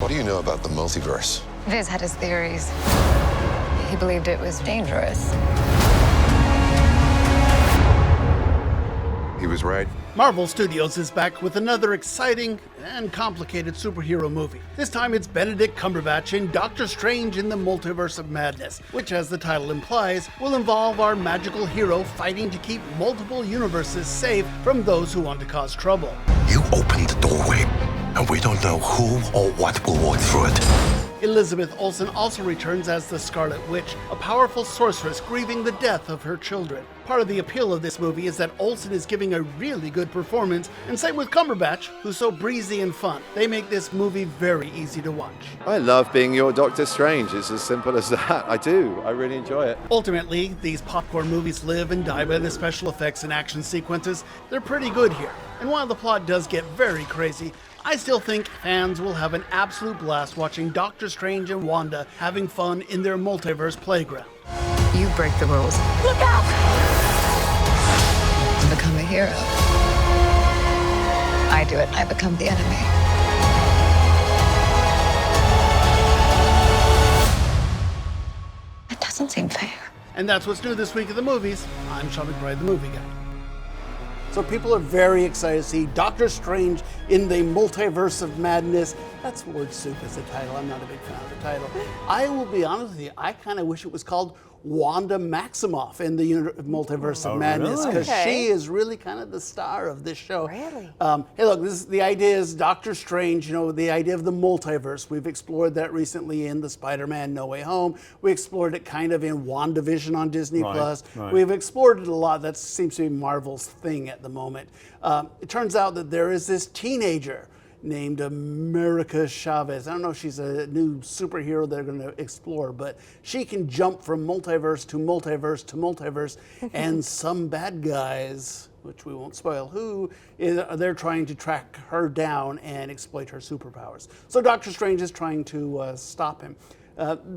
What do you know about the multiverse? Viz had his theories. He believed it was dangerous. He was right. Marvel Studios is back with another exciting and complicated superhero movie. This time it's Benedict Cumberbatch in Doctor Strange in the Multiverse of Madness, which, as the title implies, will involve our magical hero fighting to keep multiple universes safe from those who want to cause trouble. You opened the doorway, and we don't know who or what will walk through it. Elizabeth Olsen also returns as the Scarlet Witch, a powerful sorceress grieving the death of her children. Part of the appeal of this movie is that Olsen is giving a really good performance, and same with Cumberbatch, who's so breezy and fun. They make this movie very easy to watch. I love being your Doctor Strange. It's as simple as that. I do. I really enjoy it. Ultimately, these popcorn movies live and die by the special effects and action sequences. They're pretty good here. And while the plot does get very crazy, I still think fans will have an absolute blast watching Doctor Strange and Wanda having fun in their multiverse playground. You break the rules. Look out! You become a hero. I do it, I become the enemy. It doesn't seem fair. And that's what's new this week at the movies. I'm Sean McBride, the Movie Guy. So people are very excited to see Doctor Strange in the Multiverse of Madness. That's word soup as a title. I'm not a big fan of the title. I will be honest with you, I kind of wish it was called Wanda Maximoff in the Multiverse of Madness, because she is really kind of the star of this show. Really? Hey, look, the idea is Doctor Strange, the idea of the multiverse. We've explored that recently in the Spider-Man No Way Home. We explored it kind of in WandaVision on Disney+. Right. We've explored it a lot. That seems to be Marvel's thing at the moment. It turns out that there is this teenager named America Chavez. I don't know if she's a new superhero they're going to explore, but she can jump from multiverse to multiverse to multiverse, and some bad guys, which we won't spoil who, they're trying to track her down and exploit her superpowers. So Doctor Strange is trying to stop him.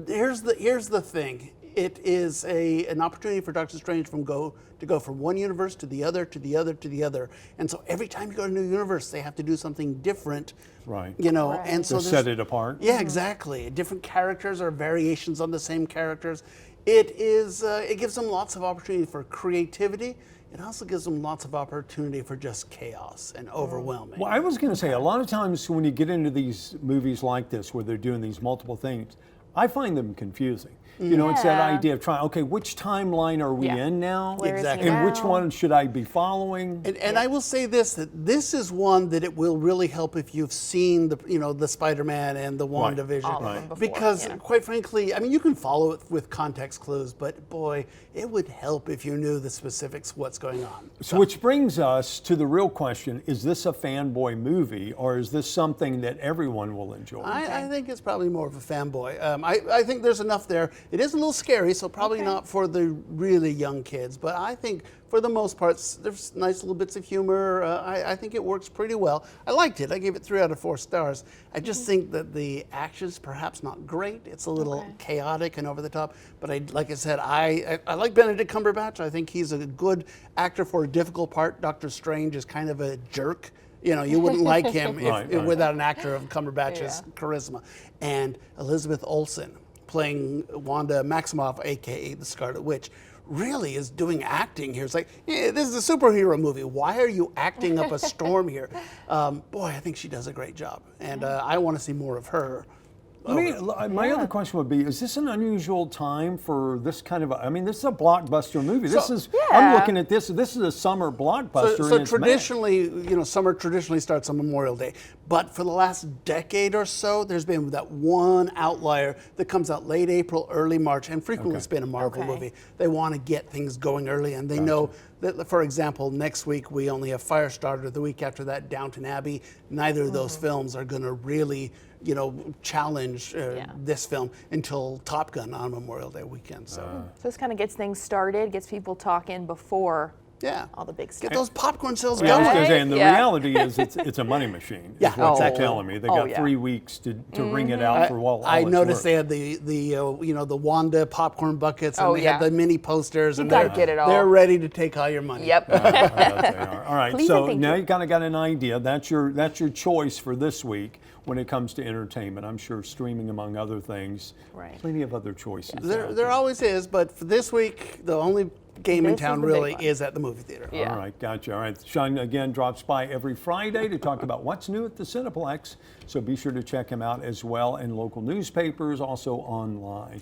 Here's the thing. It is an opportunity for Doctor Strange to go from one universe to the other, to the other, to the other. And so every time you go to a new universe, they have to do something different. Right. And so to set it apart. Yeah, exactly. Different characters or variations on the same characters. It gives them lots of opportunity for creativity. It also gives them lots of opportunity for just chaos and overwhelming. Well, I was going to say, a lot of times when you get into these movies like this, where they're doing these multiple things, I find them confusing. It's that idea of trying, okay, which timeline are we in now? Exactly. And which one should I be following? And I will say this, that this is one that it will really help if you've seen the Spider-Man and the WandaVision. Right. Before, because quite frankly, I mean, you can follow it with context clues, but boy, it would help if you knew the specifics of what's going on. So, which brings us to the real question, is this a fanboy movie, or is this something that everyone will enjoy? I think it's probably more of a fanboy. I think there's enough there. It is a little scary, so probably not for the really young kids, but I think for the most part, there's nice little bits of humor. I think it works pretty well. I liked it. I gave it 3 out of 4 stars. I just think that the action's perhaps not great. It's a little chaotic and over the top, but like I said, I like Benedict Cumberbatch. I think he's a good actor for a difficult part. Doctor Strange is kind of a jerk. You wouldn't like him without an actor of Cumberbatch's charisma. And Elizabeth Olsen, playing Wanda Maximoff, aka the Scarlet Witch, really is doing acting here. It's like, this is a superhero movie. Why are you acting up a storm here? Boy, I think she does a great job, and I want to see more of her. My other question would be, is this an unusual time for this kind of this is a blockbuster movie. I'm looking at this is a summer blockbuster. So traditionally, summer traditionally starts on Memorial Day. But for the last decade or so, there's been that one outlier that comes out late April, early March, and frequently it's been a Marvel movie. They want to get things going early, and they know that, for example, next week we only have Firestarter. The week after that, Downton Abbey. Neither of those films are going to really challenge this film until Top Gun on Memorial Day weekend. So this kind of gets things started, gets people talking before Yeah. all the big Get stuff. those popcorn sales Yeah, I was going. going to say, and the Yeah. reality is it's a money machine. Yeah, is what exactly. they're telling me. They Oh, got yeah. 3 weeks to wring it out for all I it's noticed worth. they had the Wanda popcorn buckets, and Oh, they yeah. had the mini posters, and gotta get it all. they're ready to take all your money. Yep. I bet they are. All right, Please so and thank now you. you kind of got an idea. That's your choice for this week when it comes to entertainment. I'm sure streaming, among other things. Right. Plenty of other choices. There always is, but for this week, the only game in This is town the big really one. is at the movie theater. Yeah. All right, gotcha. All right, Sean again drops by every Friday to talk about what's new at the Cineplex. So be sure to check him out as well in local newspapers, also online.